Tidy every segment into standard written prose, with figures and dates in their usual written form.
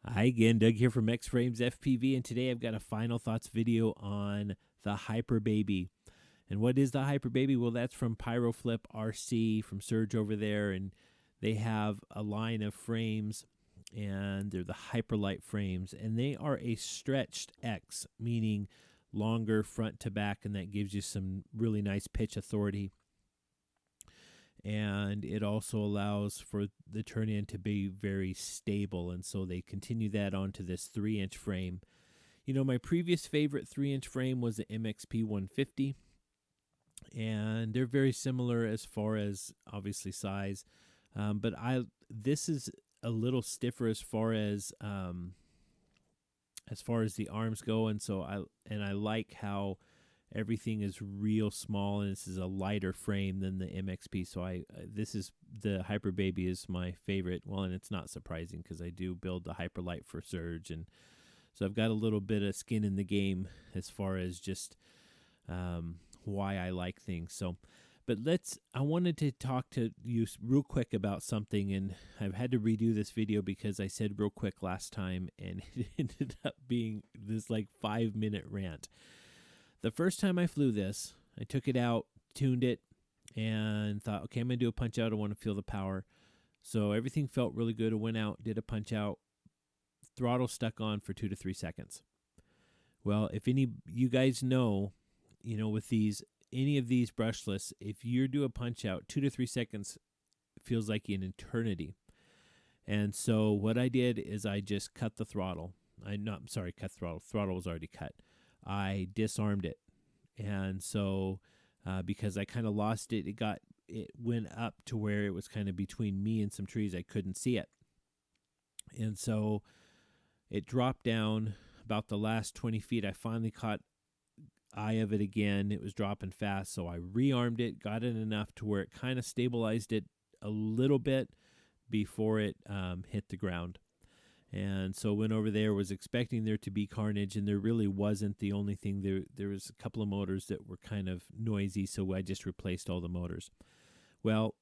Hi again, Doug here from X Frames FPV, and today I've got a final thoughts video on the Hyperbaby. And what is the Hyperbaby? Well, that's from Pyroflip RC from Surge over there, and they have a line of frames, and they're the Hyperlite frames, and they are a stretched X, meaning longer front to back, and that gives you some really nice pitch authority. And it also allows for the turn-in to be very stable, and so they continue that onto this 3-inch frame. You know, my previous favorite 3-inch frame was the MXP 150, and they're very similar as far as obviously size, but this is a little stiffer as far as the arms go, and so I like how everything is real small, and this is a lighter frame than the MXP. So this is the Hyperbaby is my favorite. Well, and it's not surprising because I do build the Hyperlite for Surge, and so I've got a little bit of skin in the game as far as just why I like things. So, but I wanted to talk to you real quick about something, and I've had to redo this video because I said real quick last time, and it ended up being this like 5-minute rant. The first time I flew this, I took it out, tuned it, and thought, okay, I'm going to do a punch out. I want to feel the power. So everything felt really good. I went out, did a punch out, throttle stuck on for 2 to 3 seconds. Well, if you guys know, with any of these brushless, if you do a punch out, 2 to 3 seconds feels like an eternity. And so what I did is I just cut the throttle. Cut throttle. Throttle was already cut. I disarmed it, and so because I kind of lost it, it went up to where it was kind of between me and some trees. I couldn't see it, and so it dropped down about the last 20 feet. I finally caught eye of it again. It was dropping fast, so I rearmed it, got it enough to where it kind of stabilized it a little bit before it hit the ground. And so went over there, was expecting there to be carnage, and there really wasn't. The only thing, there was a couple of motors that were kind of noisy, so I just replaced all the motors. Well,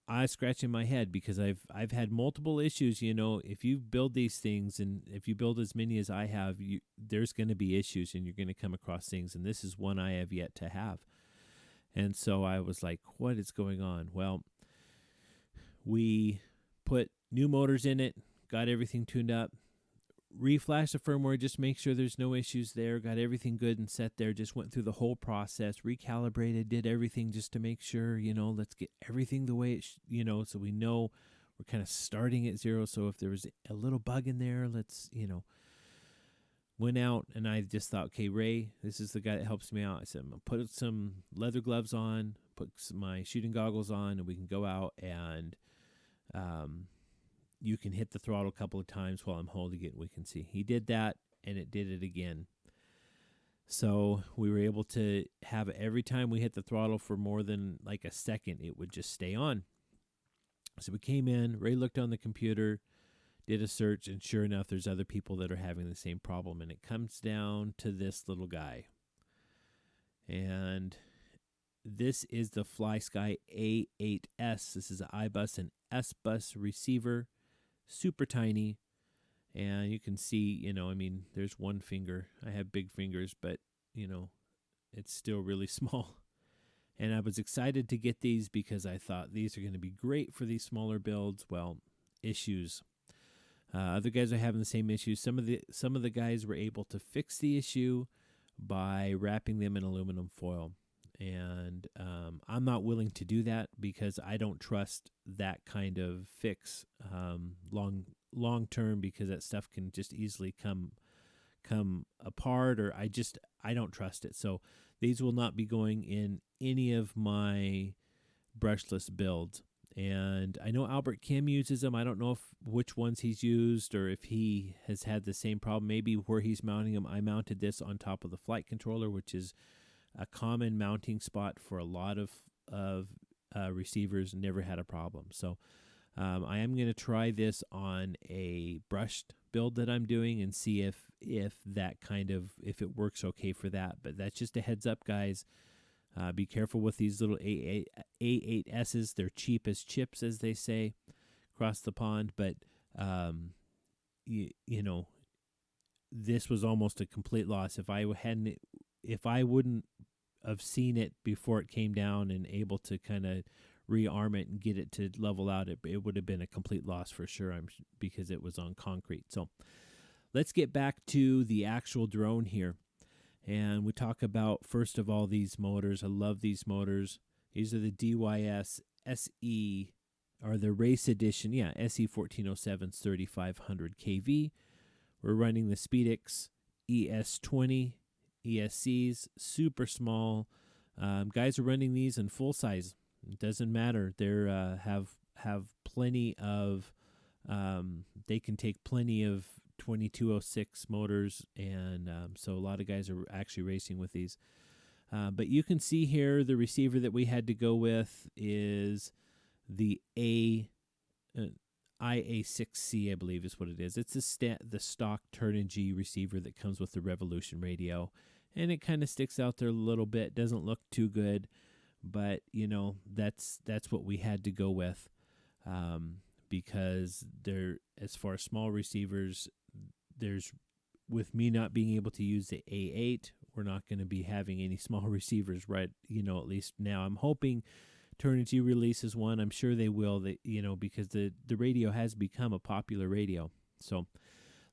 I was scratching my head because I've had multiple issues. If you build these things, and if you build as many as I have, there's going to be issues, and you're going to come across things, and this is one I have yet to have. And so I was like, what is going on? Well, we put new motors in it, got everything tuned up, reflashed the firmware, just make sure there's no issues there, got everything good and set there, just went through the whole process, recalibrated, did everything just to make sure, let's get everything the way it so we know we're kind of starting at zero. So if there was a little bug in there, let's, went out, and I just thought, okay, Ray, this is the guy that helps me out. I said, I'm going to put some leather gloves on, put my shooting goggles on, and we can go out and, you can hit the throttle a couple of times while I'm holding it, and we can see. He did that, and it did it again. So we were able to have every time we hit the throttle for more than like a second, it would just stay on. So we came in, Ray looked on the computer, did a search, and sure enough, there's other people that are having the same problem, and it comes down to this little guy. And this is the FlySky A8S. This is an iBus and S-Bus receiver. Super tiny, and you can see, there's one finger. I have big fingers, but, it's still really small. And I was excited to get these because I thought these are going to be great for these smaller builds. Well, issues. Other guys are having the same issues. Some of the guys were able to fix the issue by wrapping them in aluminum foil. And I'm not willing to do that because I don't trust that kind of fix long term, because that stuff can just easily come apart, or I don't trust it. So these will not be going in any of my brushless builds. And I know Albert Kim uses them. I don't know which ones he's used, or if he has had the same problem. Maybe where he's mounting them, I mounted this on top of the flight controller, which is a common mounting spot for a lot of receivers, and never had a problem. So I am going to try this on a brushed build that I'm doing and see if it works okay for that. But that's just a heads up, guys. Be careful with these little A8Ss. They're cheap as chips, as they say, across the pond. But you know, this was almost a complete loss. If I wouldn't have seen it before it came down and able to kind of rearm it and get it to level out, it would have been a complete loss for sure, because it was on concrete. So let's get back to the actual drone here. And we talk about, first of all, these motors. I love these motors. These are the DYS SE, or the Race Edition, SE1407 3500 kV. We're running the Spedix ES20 ESCs, super small. Guys are running these in full size. It doesn't matter. They're have plenty of. They can take plenty of 2206 motors, and so a lot of guys are actually racing with these. But you can see here the receiver that we had to go with is the IA6c, I believe is what it is. It's the stock Turnigy receiver that comes with the Revolution radio, and it kind of sticks out there a little bit. Doesn't look too good, but you know, that's what we had to go with, because they're, as far as small receivers, there's, with me not being able to use the A8, we're not going to be having any small receivers, right? You know, at least now. I'm hoping Turnigy releases one. I'm sure they will. Because the radio has become a popular radio. So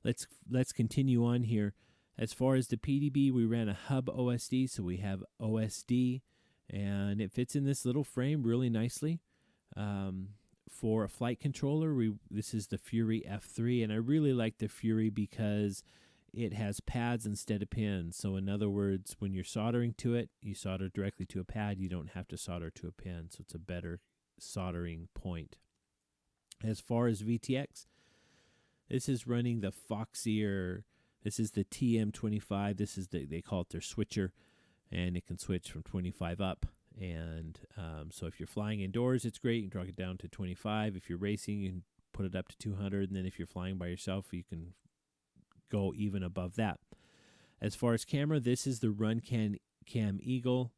let's continue on here. As far as the PDB, we ran a hub OSD, so we have OSD, and it fits in this little frame really nicely. For a flight controller, this is the Fury F3, and I really like the Fury because it has pads instead of pins. So in other words, when you're soldering to it, you solder directly to a pad. You don't have to solder to a pin, so it's a better soldering point. As far as VTX, this is running the Foxier. This is the TM25. This is they call it their switcher, and it can switch from 25 up. And so if you're flying indoors, it's great. You can drop it down to 25. If you're racing, you can put it up to 200. And then if you're flying by yourself, you can go even above that. As far as camera, this is the Runcam Eagle.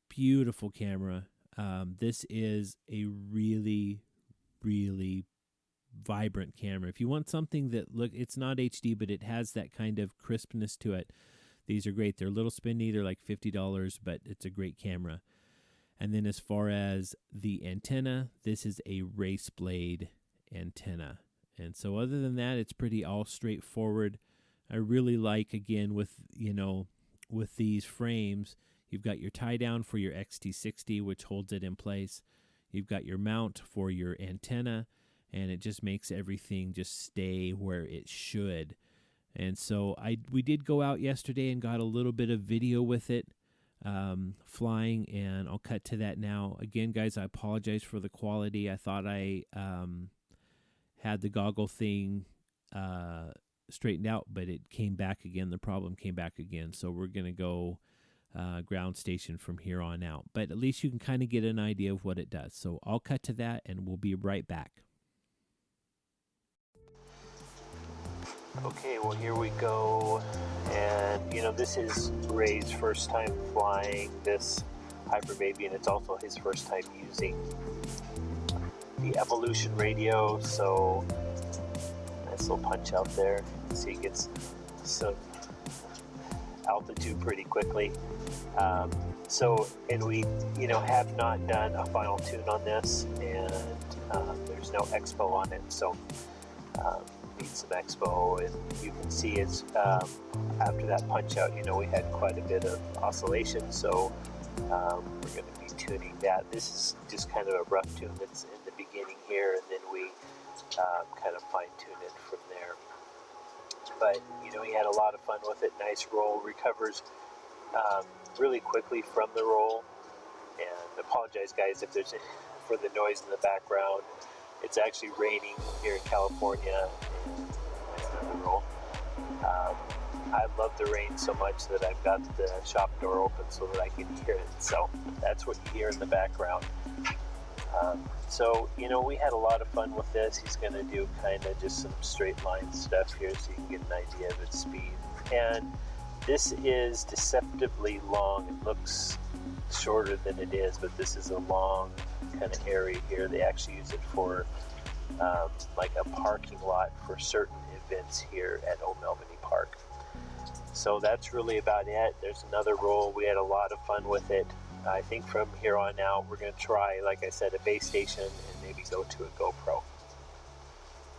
Beautiful camera. This is a really, really vibrant camera. If you want something that it's not HD, but it has that kind of crispness to it, these are great. They're a little spendy. They're like $50, but it's a great camera. And then as far as the antenna, this is a RaceBlade antenna. And so other than that, it's pretty all straightforward. I really like, again, with these frames, you've got your tie down for your XT60, which holds it in place. You've got your mount for your antenna, and it just makes everything just stay where it should. And so we did go out yesterday and got a little bit of video with it. Flying, and I'll cut to that now. Again, guys, I apologize for the quality. I thought I had the goggle thing straightened out, but it came back again. The problem came back again. So we're going to go ground station from here on out. But at least you can kind of get an idea of what it does. So I'll cut to that, and we'll be right back. Okay, well, here we go, and this is Ray's first time flying this Hyperbaby, and it's also his first time using the Evolution radio, so nice little punch out there. See, he gets some altitude pretty quickly. And we, have not done a final tune on this, and there's no expo on it, so need some expo, and you can see it's after that punch out, we had quite a bit of oscillation, so we're going to be tuning that. This is just kind of a rough tune that's in the beginning here, and then we kind of fine tune it from there. But he had a lot of fun with it. Nice roll, recovers really quickly from the roll. And apologize, guys, if there's for the noise in the background. It's actually raining here in California. I love the rain so much that I've got the shop door open so that I can hear it. So that's what you hear in the background. So we had a lot of fun with this. He's going to do kind of just some straight line stuff here so you can get an idea of its speed. And this is deceptively long. It looks shorter than it is, but this is a long kind of area here. They actually use it for like a parking lot for certain events here at Old Melbourne Park. So that's really about it. There's another roll. We had a lot of fun with it. I think from here on out, we're going to try, like I said, a base station and maybe go to a GoPro.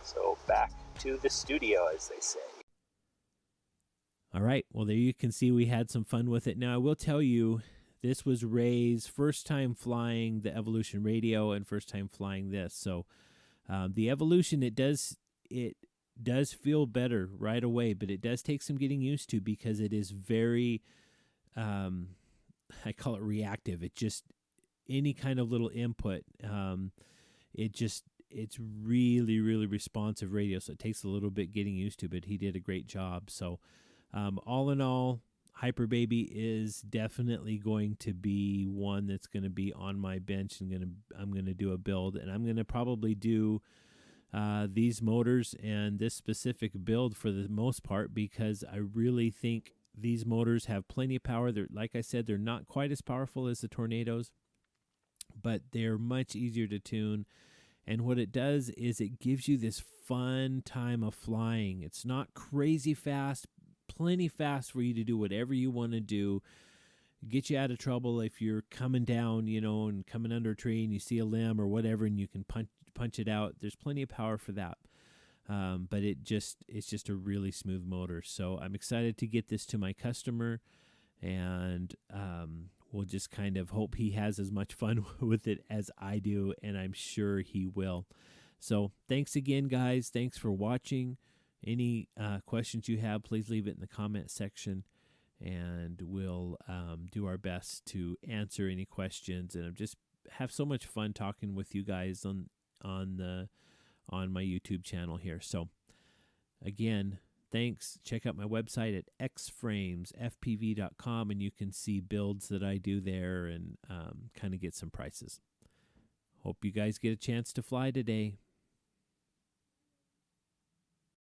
So back to the studio, as they say. All right. Well, there you can see we had some fun with it. Now, I will tell you, this was Ray's first time flying the Evolution Radio and first time flying this. So the Evolution, it does feel better right away, but it does take some getting used to because it is very, I call it reactive. It just, any kind of little input, it's really, really responsive radio. So it takes a little bit getting used to, but he did a great job. So all in all, Hyperbaby is definitely going to be one that's going to be on my bench, and I'm going to do a build, and I'm going to probably do these motors and this specific build for the most part, because I really think these motors have plenty of power. They're, like I said, they're not quite as powerful as the Tornadoes, but they're much easier to tune. And what it does is it gives you this fun time of flying. It's not crazy fast, plenty fast for you to do whatever you want to do. Get you out of trouble if you're coming down, and coming under a tree and you see a limb or whatever, and you can punch it out. There's plenty of power for that. But it's just a really smooth motor. So I'm excited to get this to my customer, and we'll just kind of hope he has as much fun with it as I do, and I'm sure he will. So thanks again, guys. Thanks for watching. Any questions you have, please leave it in the comment section, and we'll do our best to answer any questions. And I've just have so much fun talking with you guys on my YouTube channel here. So again, thanks. Check out my website at xframesfpv.com, and you can see builds that I do there and kind of get some prices. Hope you guys get a chance to fly today.